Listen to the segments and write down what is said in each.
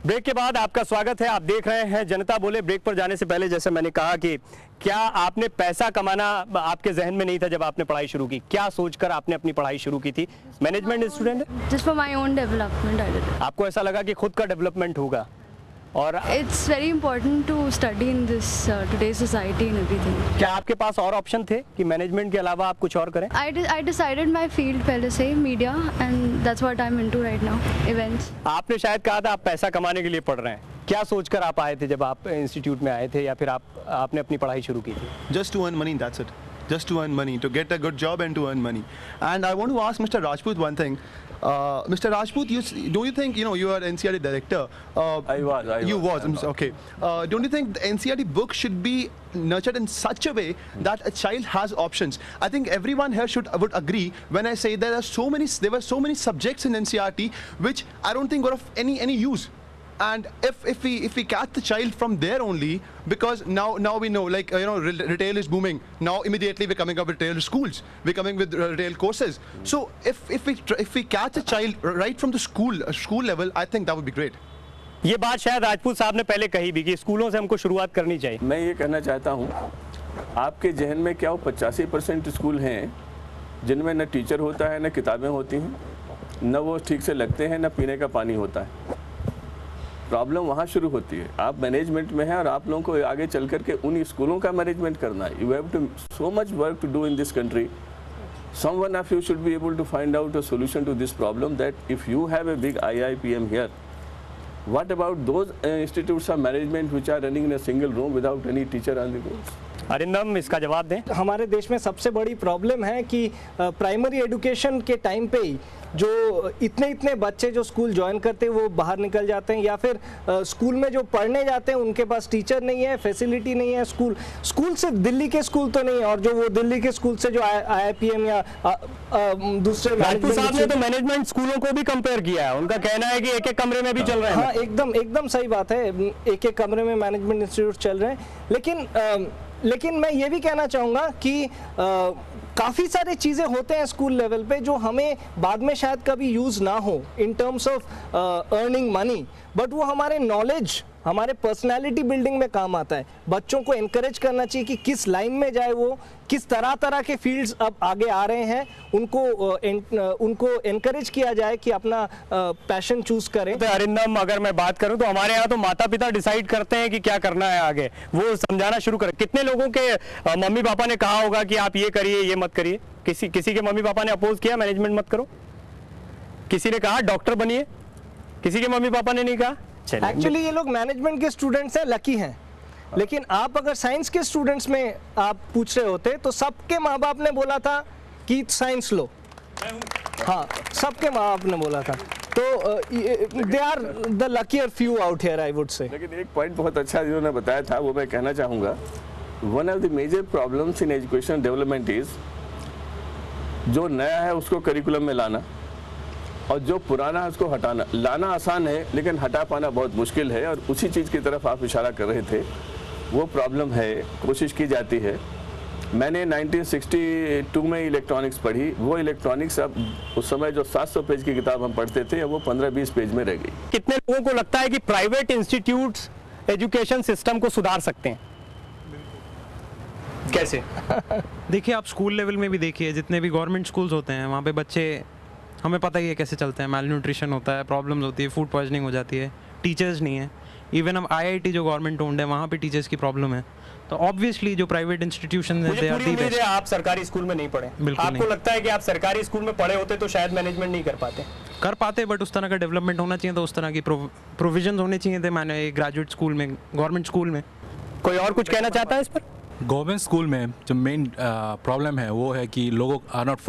Break के बाद आपका स्वागत है। आप देख रहे हैं जनता बोले। ब्रेक पर जाने से पहले जैसे मैंने कहा कि क्या आपने पैसा कमाना आपके जहन में नहीं था जब आपने पढ़ाई शुरू की? क्या सोचकर आपने अपनी पढ़ाई शुरू की थी? मैनेजमेंट स्टूडेंट है? Just for my own development, I did it. आपको ऐसा लगा कि खुद का डेवलपमेंट होगा? और It's very important to study in this today's society and everything. क्या आपके पास और ऑप्शन थे कि मैनेजमेंट के अलावा आप कुछ और करें? I decided my field पहले से media and that's what I'm into right now, events. आपने शायद कहा था आप पैसा कमाने के लिए पढ़ रहे हैं। क्या सोचकर आप आए थे जब आप इंस्टीट्यूट में आए थे, या फिर आपने अपनी पढ़ाई शुरू की थी? Just to earn money, that's it. Just to earn money, to get a good job and to earn money. And I want to ask Mr. Rajput one thing. Mr. Rajput, do you think, you are NCERT director? I was. Okay. Don't you think the NCERT book should be nurtured in such a way that a child has options? I think everyone here would agree when I say there were so many subjects in NCERT which I don't think were of any use. And if we catch the child from there only, because now we know, like retail is booming. Now immediately we're coming up with retail schools. We're coming with retail courses. So if we catch a child right from the school level, I think that would be great. ये बात शायद राजपूत साहब ने पहले कही भी कि स्कूलों से हमको शुरुआत करनी चाहिए। मैं ये कहना चाहता हूँ, आपके जहन में क्या वो 85% स्कूल हैं जिनमें न टीचर होता है, न किताबें होती हैं, न वो ठीक से लगते हैं, न पीने का पानी होता है। प्रॉब्लम वहाँ शुरू होती है। आप मैनेजमेंट में हैं और आप लोगों को आगे चल कर के उन स्कूलों का मैनेजमेंट करना है। You have to so much work to do in this country. Someone of you should be able to find out a solution to this problem, that if you have a big IIPM here, what about those institutes of management which are running in a single room without any teacher on the board? Arindam, इसका जवाब दें। हमारे देश में सबसे बड़ी problem है कि प्राइमरी एजुकेशन के टाइम पे ही जो इतने बच्चे जो स्कूल ज्वाइन करते हैं वो बाहर निकल जाते हैं, या फिर स्कूल में जो पढ़ने जाते हैं उनके पास टीचर नहीं है, फैसिलिटी नहीं है। स्कूल से दिल्ली के स्कूल तो नहीं, और जो वो दिल्ली के स्कूल से जो IIPM या दूसरे राजपूत साहब ने तो मैनेजमेंट स्कूलों को भी कंपेयर किया है। उनका कहना है कि एक कमरे में भी चल रहे हैं। हाँ, एकदम सही बात है, एक कमरे में मैनेजमेंट इंस्टीट्यूट चल रहे हैं। लेकिन मैं ये भी कहना चाहूँगा कि काफ़ी सारी चीज़ें होते हैं स्कूल लेवल पे जो हमें बाद में शायद कभी यूज़ ना हो in terms of earning money, but वो हमारे नॉलेज, हमारे पर्सनालिटी बिल्डिंग में काम आता है। बच्चों को एनकरेज करना चाहिए कि किस लाइन में जाए, वो किस तरह के फील्ड्स अब आगे आ रहे हैं, उनको एनकरेज किया जाए कि अपना पैशन चूज करें। तो अरिंदम, अगर मैं बात करूं तो हमारे यहाँ तो माता पिता डिसाइड करते हैं कि क्या करना है आगे, वो समझाना शुरू करें। कितने लोगों के मम्मी पापा ने कहा होगा कि आप ये करिए, ये मत करिए? किसी के मम्मी पापा ने अपोज किया मैनेजमेंट मत करो? किसी ने कहा डॉक्टर बनिए? किसी के मम्मी पापा ने नहीं कहा? एक्चुअली ये लोग मैनेजमेंट के स्टूडेंट्स हैं, लकी हैं। लेकिन आप अगर साइंस के स्टूडेंट्स में आप पूछ रहे होते तो सबके माँ बाप ने बोला था कि साइंस लो। हाँ, सबके माँ बाप ने बोला था। तो there are the luckier few out here, I would say. लेकिन एक पॉइंट बहुत अच्छा जिन्होंने बताया था, वो मैं कहना चाहूँगा। One of the major problems in education development is जो नया है उसको करिकुलम में लाना, और जो पुराना है उसको हटाना। लाना आसान है लेकिन हटा पाना बहुत मुश्किल है, और उसी चीज़ की तरफ आप इशारा कर रहे थे। वो प्रॉब्लम है, कोशिश की जाती है। मैंने 1962 में इलेक्ट्रॉनिक्स पढ़ी। वो इलेक्ट्रॉनिक्स अब उस समय जो 700 पेज की किताब हम पढ़ते थे, वो 15-20 पेज में रह गई। कितने लोगों को लगता है कि प्राइवेट इंस्टीट्यूट्स एजुकेशन सिस्टम को सुधार सकते हैं? कैसे? देखिए, आप स्कूल लेवल में भी देखिए, जितने भी गवर्नमेंट स्कूल्स होते हैं वहाँ पे बच्चे, हमें पता ही है कैसे चलते हैं। मैल न्यूट्रिशन होता है, प्रॉब्लम्स होती है, फूड पॉइजनिंग हो जाती है, टीचर्स नहीं है। इवन हम IIT जो गवर्नमेंट ओन्ड है वहाँ पे टीचर्स की प्रॉब्लम है। तो ऑब्वियसली जो प्राइवेट इंस्टीट्यूशन है, आप सरकारी स्कूल में नहीं पढ़े। आपको लगता है कि आप सरकारी स्कूल में पढ़े होते तो शायद मैनेजमेंट नहीं कर पाते? बट उस तरह का डेवलपमेंट होना चाहिए, तो उस तरह की प्रोविजन होने चाहिए थे मैंने ग्रेजुएट स्कूल में, गवर्नमेंट स्कूल में। कोई और कुछ कहना चाहता है इस पर? गवर्नमेंट स्कूल में जो मेन प्रॉब्लम है वो है कि लोगों आर नॉट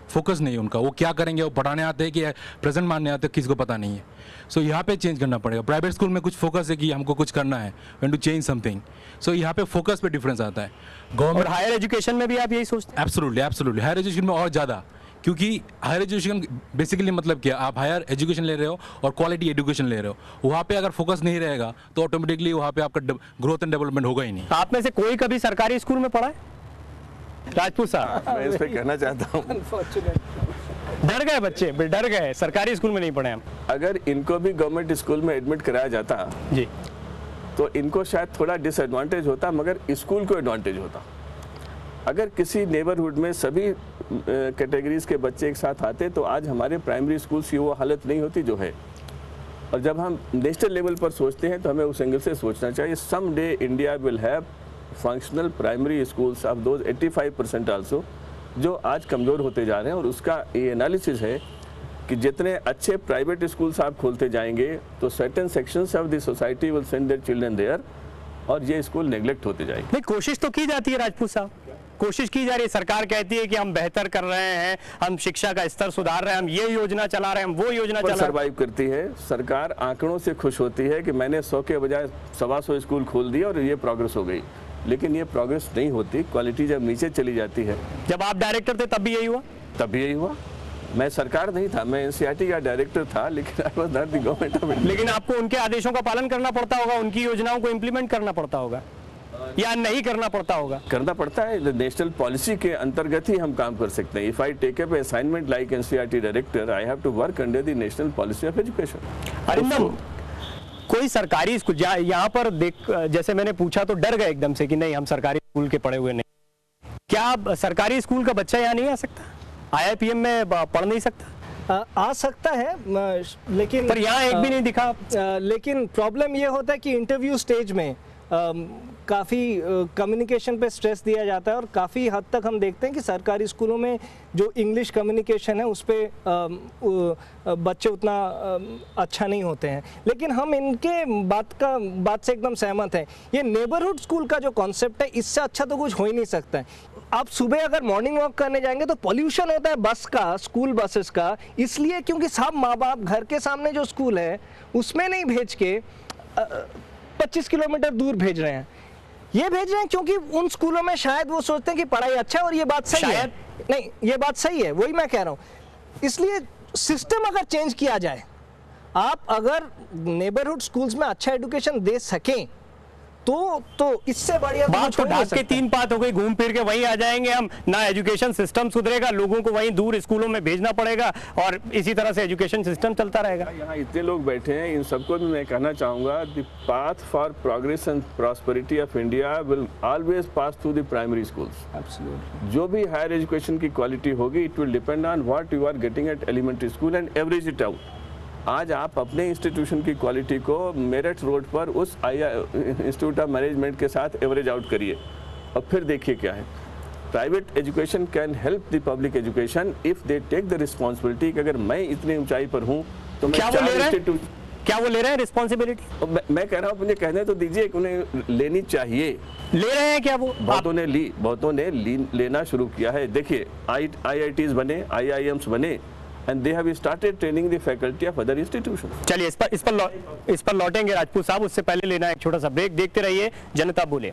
फोकस नहीं उनका। वो क्या करेंगे, वो पढ़ाने आते हैं कि प्रेजेंट मारने आते हैं, किसी को पता नहीं है। सो यहाँ पे चेंज करना पड़ेगा। प्राइवेट स्कूल में कुछ फोकस है कि हमको कुछ करना है, वी टू चेंज समथिंग। सो यहाँ पे फोकस पे डिफरेंस आता है। गवर्नमेंट हायर एजुकेशन में भी आप यही सोचते हैं? एब्सोल्युटली हायर एजुकेशन में और ज़्यादा, क्योंकि हायर एजुकेशन बेसिकली मतलब क्या, आप हायर एजुकेशन ले रहे हो और क्वालिटी एजुकेशन ले रहे हो। वहाँ पे अगर फोकस नहीं रहेगा तो ऑटोमेटिकली वहाँ पे आपका ग्रोथ एंड डेवलपमेंट होगा ही नहीं। आप में से कोई कभी सरकारी स्कूल में पढ़ा है? राजपूत साहब, मैं इस पे कहना चाहता हूँ, डर गए बच्चे, डर गए, सरकारी स्कूल में नहीं पढ़े हम। अगर इनको भी गवर्नमेंट स्कूल में एडमिट कराया जाता जी, तो इनको शायद थोड़ा डिसएडवांटेज होता, मगर स्कूल को एडवांटेज होता। अगर किसी नेबरहुड में सभी कैटेगरीज के बच्चे एक साथ आते तो आज हमारे प्राइमरी स्कूल्स की वो हालत नहीं होती जो है। और जब हम नेशनल लेवल पर सोचते हैं तो हमें उस एंगल से सोचना चाहिए। Some day India will have functional primary schools of those 85% also, जो आज कमज़ोर होते जा रहे हैं। और उसका ये एनालिसिस है कि जितने अच्छे प्राइवेट स्कूल्स आप खोलते जाएंगे तो certain sections of the society will send their children there, और ये स्कूल नेग्लेक्ट होते जाएंगे। नहीं, कोशिश तो की जाती है राजपूत साहब, कोशिश की जा रही है। सरकार कहती है कि हम बेहतर कर रहे हैं, हम शिक्षा का स्तर सुधार रहे हैं, हम ये योजना चला रहे हैं, हम वो योजना चला रहे हैं। सर्वाइव करती है सरकार, आंकड़ों से खुश होती है कि मैंने 100 के बजाय 125 स्कूल खोल दिए और ये प्रोग्रेस हो गई, लेकिन ये प्रोग्रेस नहीं होती। क्वालिटी जब नीचे चली जाती है। जब आप डायरेक्टर थे तब भी यही हुआ? तब भी यही हुआ। मैं सरकार नहीं था, मैं एनसीईआरटी का डायरेक्टर था, लेकिन I was not the government of India. लेकिन आपको उनके आदेशों का पालन करना पड़ता होगा, उनकी योजनाओं को इम्प्लीमेंट करना पड़ता होगा, या नहीं करना पड़ता होगा? करना पड़ता है। नेशनल पॉलिसी के अंतर्गत ही हम काम कर सकते हैं। If I take up assignment like NCERT director, I have to work under the national policy of education. Arindam, कोई सरकारी स्कूल यहाँ पर देख, जैसे मैंने पूछा तो डर गए एकदम से कि नहीं हम सरकारी स्कूल के पढ़े हुए नहीं। क्या सरकारी स्कूल का बच्चा यहाँ नहीं आ सकता? IIPM में पढ़ नहीं सकता? आ सकता है, लेकिन पर यहाँ एक भी नहीं दिखा। लेकिन प्रॉब्लम ये होता है कि इंटरव्यू स्टेज में काफ़ी कम्युनिकेशन पे स्ट्रेस दिया जाता है, और काफ़ी हद तक हम देखते हैं कि सरकारी स्कूलों में जो इंग्लिश कम्युनिकेशन है उस पर बच्चे उतना अच्छा नहीं होते हैं। लेकिन हम इनके बात से एकदम सहमत हैं। ये नेबरहुड स्कूल का जो कॉन्सेप्ट है, इससे अच्छा तो कुछ हो ही नहीं सकता है। आप सुबह अगर मॉर्निंग वॉक करने जाएंगे तो पॉल्यूशन होता है बस का, स्कूल बसेस का, इसलिए क्योंकि सब माँ बाप घर के सामने जो स्कूल है उसमें नहीं भेज के 25 किलोमीटर दूर भेज रहे हैं। ये भेज रहे हैं क्योंकि उन स्कूलों में शायद वो सोचते हैं कि पढ़ाई अच्छा है, और ये बात सही है। नहीं, ये बात सही है, वही मैं कह रहा हूँ। इसलिए सिस्टम अगर चेंज किया जाए, आप अगर नेबरहुड स्कूल्स में अच्छा एजुकेशन दे सकें तो इससे बढ़िया बात तो ढाक के 3 बात हो गई, घूम फिर के वहीं आ जाएंगे हम। ना एजुकेशन सिस्टम सुधरेगा, लोगों को वहीं दूर स्कूलों में भेजना पड़ेगा, और इसी तरह से एजुकेशन सिस्टम चलता रहेगा। यहाँ इतने लोग बैठे हैं, इन सबको भी मैं कहना चाहूँगा, the path for progress and prosperity of India will always pass through the primary schools. Absolutely. जो भी हायर एजुकेशन की क्वालिटी होगी, it will depend on what you are getting at elementary school and average it out. आज आप अपने institution की quality को Meerut road पर उस इंस्टीट्यूट ऑफ मैनेजमेंट के साथ एवरेज आउट करिए, और फिर देखिए क्या है। Private education can help the public education if they take the responsibility कि अगर मैं इतनी ऊंचाई पर हूँ तो मैं क्या वो ले रहे हैं रिस्पॉन्सिबिलिटी? मैं कह रहा हूँ, मुझे कहने तो दीजिए कि उन्हें लेनी चाहिए। ले रहे हैं क्या वो? बहुतों ने लेना शुरू किया है। देखिए, IITs बने, IIMs बने, and they have started training the faculty of other institutions. चलिए इस पर लौटेंगे राजपूत साहब, उससे पहले लेना एक छोटा सा ब्रेक। देखते रहिए जनता बोले।